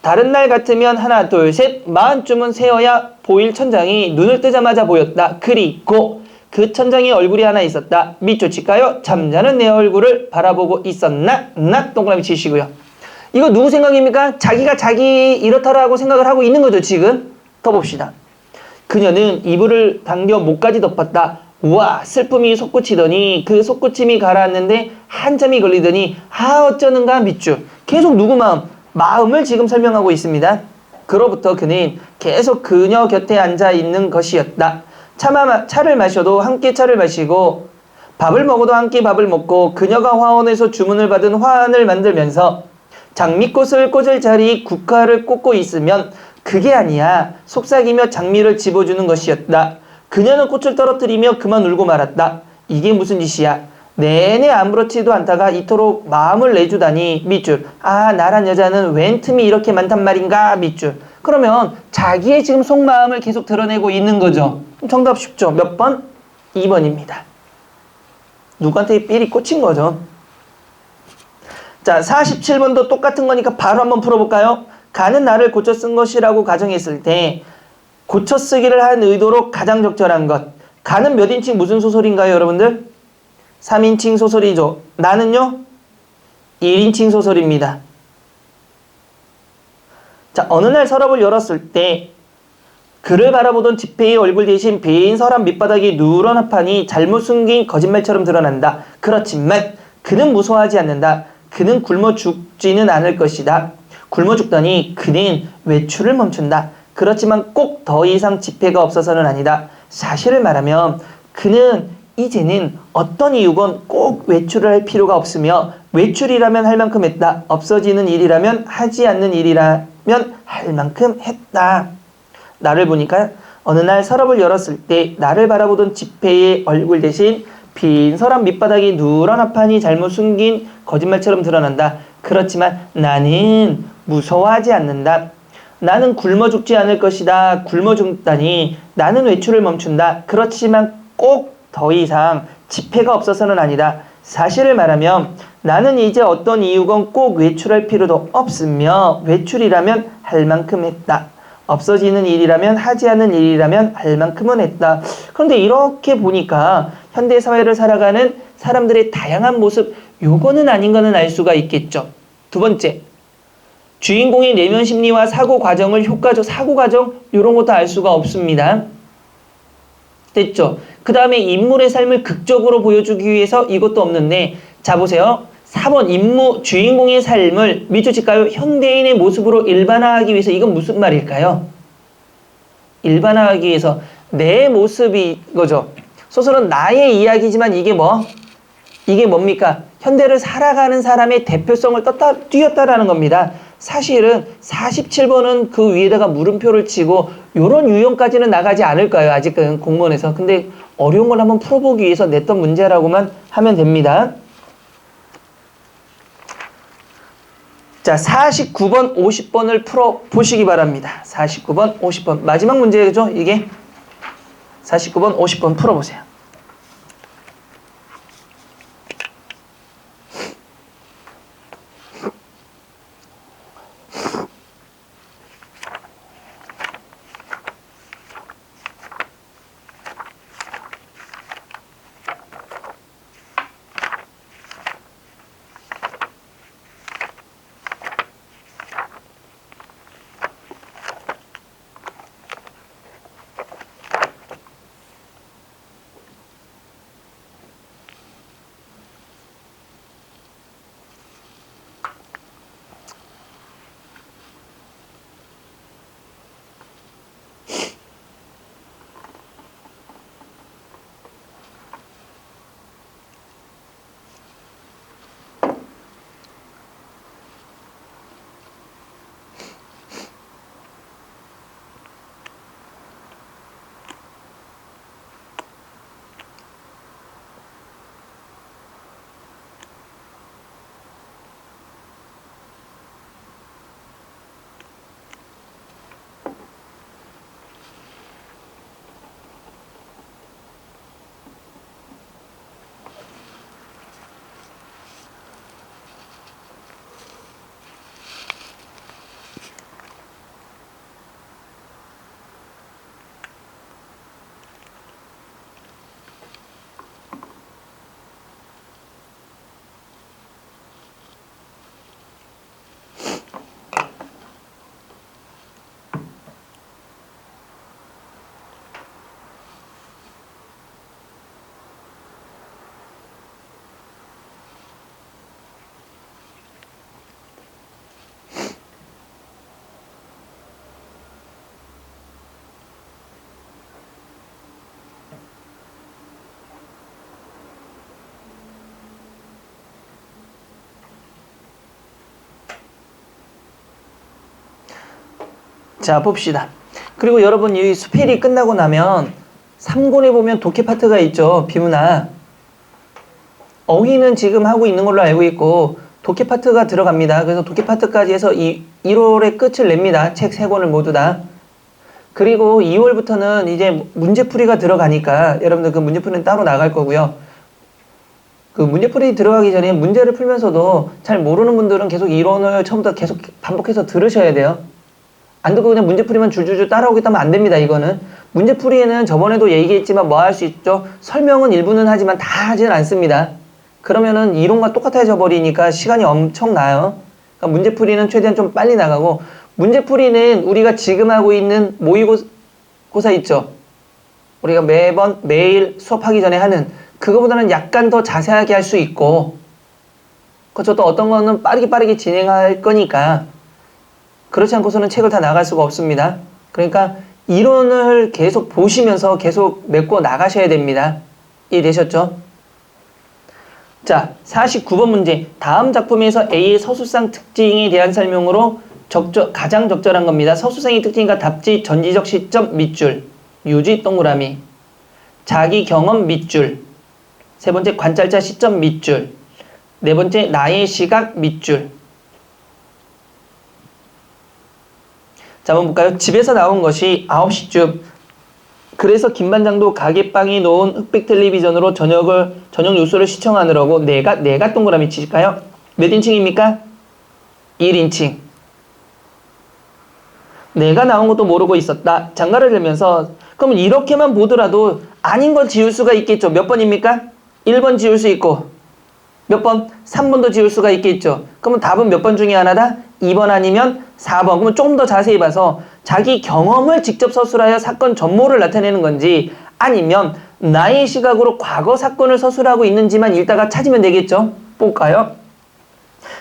다른 날 같으면 하나 둘 셋 마흔쯤은 새어야 보일 천장이 눈을 뜨자마자 보였다. 그리고 그 천장에 얼굴이 하나 있었다. 밑줄 칠까요? 잠자는 내 얼굴을 바라보고 있었나? 나 동그라미 치시고요. 이거 누구 생각입니까? 자기가 자기 이렇다라고 생각을 하고 있는 거죠, 지금. 더 봅시다. 그녀는 이불을 당겨 목까지 덮었다. 우와, 슬픔이 솟구치더니 그 솟구침이 가라앉는데 한참이 걸리더니 어쩌는가 밑줄. 계속 누구 마음을 지금 설명하고 있습니다. 그로부터 그는 계속 그녀 곁에 앉아 있는 것이었다. 차를 마셔도 함께 차를 마시고 밥을 먹어도 함께 밥을 먹고 그녀가 화원에서 주문을 받은 화환을 만들면서 장미꽃을 꽂을 자리 국화를 꽂고 있으면 그게 아니야. 속삭이며 장미를 집어주는 것이었다. 그녀는 꽃을 떨어뜨리며 그만 울고 말았다. 이게 무슨 짓이야. 내내 아무렇지도 않다가 이토록 마음을 내주다니 밑줄. 나란 여자는 웬 틈이 이렇게 많단 말인가 밑줄. 그러면 자기의 지금 속마음을 계속 드러내고 있는 거죠. 정답 쉽죠. 몇 번? 2번입니다. 누구한테 삘이 꽂힌 거죠. 자, 47번도 똑같은 거니까 바로 한번 풀어볼까요? 가는 나를 고쳐 쓴 것이라고 가정했을 때 고쳐 쓰기를 한 의도로 가장 적절한 것. 가는 몇 인칭 무슨 소설인가요, 여러분들? 3인칭 소설이죠. 나는요? 1인칭 소설입니다. 자, 어느 날 서랍을 열었을 때 그를 바라보던 지폐의 얼굴 대신 빈 서랍 밑바닥이 누런 합판이 잘못 숨긴 거짓말처럼 드러난다. 그렇지만 그는 무서워하지 않는다. 그는 굶어 죽지는 않을 것이다. 굶어 죽더니 그는 외출을 멈춘다. 그렇지만 꼭 더 이상 지폐가 없어서는 아니다. 사실을 말하면 그는 이제는 어떤 이유건 꼭 외출을 할 필요가 없으며 외출이라면 할 만큼 했다. 없어지는 일이라면 하지 않는 일이라면 할 만큼 했다. 나를 보니까 어느 날 서랍을 열었을 때 나를 바라보던 지폐의 얼굴 대신 빈 서랍 밑바닥이 누런 합판이 잘못 숨긴 거짓말처럼 드러난다. 그렇지만 나는 무서워하지 않는다. 나는 굶어 죽지 않을 것이다. 굶어 죽다니 나는 외출을 멈춘다. 그렇지만 꼭 더 이상 지폐가 없어서는 아니다. 사실을 말하면 나는 이제 어떤 이유건 꼭 외출할 필요도 없으며 외출이라면 할 만큼 했다. 없어지는 일이라면 하지 않은 일이라면 할 만큼은 했다. 그런데 이렇게 보니까 현대사회를 살아가는 사람들의 다양한 모습, 요거는 아닌 거는 알 수가 있겠죠. 두 번째, 주인공의 내면 심리와 사고 과정을 사고 과정 이런 것도 알 수가 없습니다. 됐죠? 그 다음에 인물의 삶을 극적으로 보여주기 위해서 이것도 없는데, 자 보세요. 4번 주인공의 삶을 밑줄 칠까요? 현대인의 모습으로 일반화하기 위해서. 이건 무슨 말일까요? 일반화하기 위해서 내 모습이 거죠. 소설은 나의 이야기지만 이게 뭡니까? 현대를 살아가는 사람의 대표성을 띄었다라는 겁니다. 사실은 47번은 그 위에다가 물음표를 치고 요런 유형까지는 나가지 않을 거예요. 아직은 공무원에서. 근데 어려운 걸 한번 풀어보기 위해서 냈던 문제라고만 하면 됩니다. 자, 49번, 50번을 풀어보시기 바랍니다. 49번, 50번. 마지막 문제죠, 이게? 49번, 50번 풀어보세요. 자, 봅시다. 그리고 여러분, 이 수필이 끝나고 나면 3권에 보면 독해 파트가 있죠. 비문학. 어휘는 지금 하고 있는 걸로 알고 있고 독해 파트가 들어갑니다. 그래서 독해 파트까지 해서 1월에 끝을 냅니다. 책 3권을 모두 다. 그리고 2월부터는 이제 문제풀이가 들어가니까 여러분들 그 문제풀이는 따로 나갈 거고요. 그 문제풀이 들어가기 전에 문제를 풀면서도 잘 모르는 분들은 계속 이론을 처음부터 계속 반복해서 들으셔야 돼요. 안 듣고 그냥 문제풀이만 줄줄줄 따라오겠다면 안 됩니다. 이거는 문제풀이에는 저번에도 얘기했지만 뭐 할 수 있죠? 설명은 일부는 하지만 다 하지는 않습니다. 그러면은 이론과 똑같아져 버리니까 시간이 엄청 나요. 그러니까 문제풀이는 최대한 좀 빨리 나가고, 문제풀이는 우리가 지금 하고 있는 모의고사 있죠? 우리가 매일 수업하기 전에 하는 그거보다는 약간 더 자세하게 할 수 있고, 그렇죠? 또 어떤 거는 빠르게 진행할 거니까 그렇지 않고서는 책을 다 나갈 수가 없습니다. 그러니까 이론을 계속 보시면서 계속 메꿔 나가셔야 됩니다. 이해되셨죠? 자, 49번 문제. 다음 작품에서 A의 서술상 특징에 대한 설명으로 가장 적절한 겁니다. 서술상의 특징과 답지, 전지적 시점 밑줄, 유지 동그라미, 자기 경험 밑줄, 세 번째 관찰자 시점 밑줄, 네 번째 나의 시각 밑줄. 자, 한번 볼까요? 집에서 나온 것이 9시쯤. 그래서 김반장도 가게방에 놓은 흑백 텔레비전으로 저녁 뉴스를 시청하느라고 내가 동그라미 치실까요? 몇 인칭입니까? 1인칭. 내가 나온 것도 모르고 있었다. 장가를 들면서, 그러면 이렇게만 보더라도 아닌 걸 지울 수가 있겠죠. 몇 번입니까? 1번 지울 수 있고, 몇 번? 3번도 지울 수가 있겠죠. 그러면 답은 몇 번 중에 하나다? 2번 아니면 4번. 그러면 조금 더 자세히 봐서 자기 경험을 직접 서술하여 사건 전모를 나타내는 건지, 아니면 나의 시각으로 과거 사건을 서술하고 있는지만 읽다가 찾으면 되겠죠. 볼까요?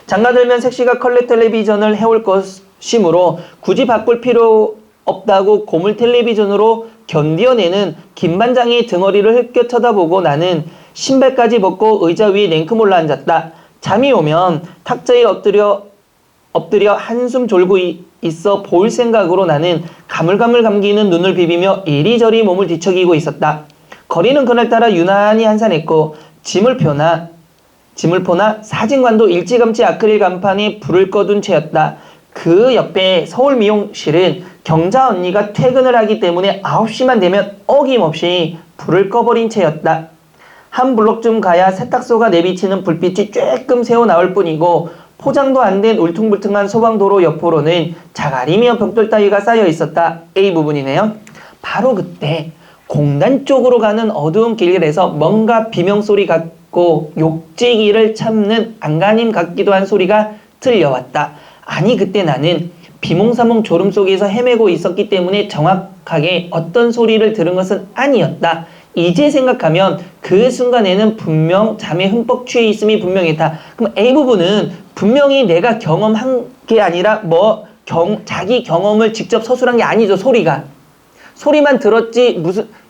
장가들면 색시각 컬러 텔레비전을 해올 것이므로 굳이 바꿀 필요 없다고 고물 텔레비전으로 견뎌내는 김반장의 등허리를 흘겨 쳐다보고 나는 신발까지 벗고 의자 위에 냉큼 올라앉았다. 잠이 오면 탁자에 엎드려 한숨 졸고 있어 볼 생각으로 나는 가물가물 감기는 눈을 비비며 이리저리 몸을 뒤척이고 있었다. 거리는 그날따라 유난히 한산했고 짐을 포나 사진관도 일찌감치 아크릴 간판에 불을 꺼둔 채였다. 그 옆에 서울 미용실은 경자 언니가 퇴근을 하기 때문에 9시만 되면 어김없이 불을 꺼버린 채였다. 한 블록쯤 가야 세탁소가 내비치는 불빛이 쬐끔 새어 나올 뿐이고, 포장도 안 된 울퉁불퉁한 소방도로 옆으로는 자갈이며 벽돌 따위가 쌓여 있었다. A 부분이네요. 바로 그때 공단 쪽으로 가는 어두운 길에서 뭔가 비명소리 같고 욕지기를 참는 안간힘 같기도 한 소리가 들려왔다. 아니, 그때 나는 비몽사몽 졸음 속에서 헤매고 있었기 때문에 정확하게 어떤 소리를 들은 것은 아니었다. 이제 생각하면 그 순간에는 분명 잠에 흠뻑 취해 있음이 분명했다. 그럼 A 부분은 분명히 내가 경험한 게 아니라 자기 경험을 직접 서술한 게 아니죠. 소리만 들었지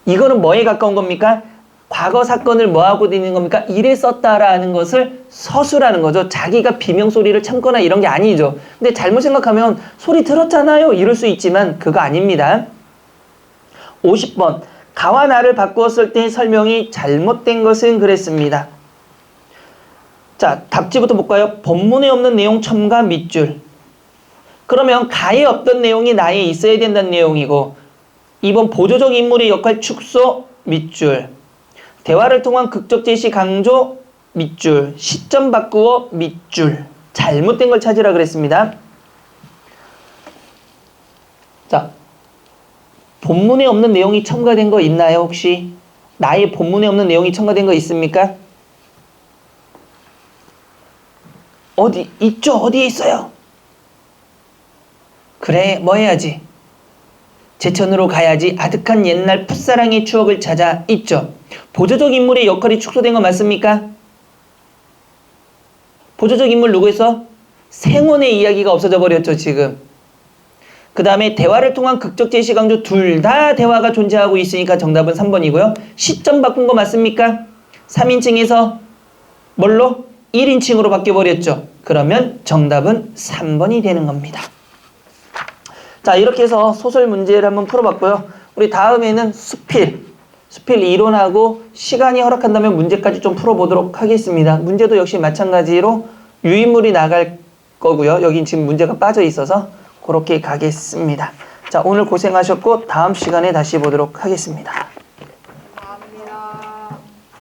이거는 뭐에 가까운 겁니까? 과거 사건을 뭐하고 있는 겁니까? 일에 썼다라는 것을 서술하는 거죠. 자기가 비명소리를 참거나 이런 게 아니죠. 근데 잘못 생각하면 소리 들었잖아요. 이럴 수 있지만 그거 아닙니다. 50번. 가와 나를 바꾸었을 때 설명이 잘못된 것은 그랬습니다. 자, 답지부터 볼까요? 본문에 없는 내용 첨가 밑줄. 그러면 가에 없던 내용이 나에 있어야 된다는 내용이고, 2번 보조적 인물의 역할 축소 밑줄. 대화를 통한 극적 제시 강조 밑줄. 시점 바꾸어 밑줄. 잘못된 걸 찾으라 그랬습니다. 자, 본문에 없는 내용이 첨가된 거 있나요, 혹시? 나의 본문에 없는 내용이 첨가된 거 있습니까? 어디 있죠? 어디에 있어요? 그래, 뭐 해야지? 제천으로 가야지. 아득한 옛날 풋사랑의 추억을 찾아. 있죠? 보조적 인물의 역할이 축소된 거 맞습니까? 보조적 인물 누구였어? 생원의 이야기가 없어져 버렸죠, 지금. 그 다음에 대화를 통한 극적 제시 강조 둘 다 대화가 존재하고 있으니까 정답은 3번이고요. 시점 바꾼 거 맞습니까? 3인칭에서 뭘로? 1인칭으로 바뀌어버렸죠. 그러면 정답은 3번이 되는 겁니다. 자, 이렇게 해서 소설 문제를 한번 풀어봤고요. 우리 다음에는 수필 이론하고 시간이 허락한다면 문제까지 좀 풀어보도록 하겠습니다. 문제도 역시 마찬가지로 유인물이 나갈 거고요. 여긴 지금 문제가 빠져 있어서 그렇게 가겠습니다. 자, 오늘 고생하셨고 다음 시간에 다시 보도록 하겠습니다. 감사합니다.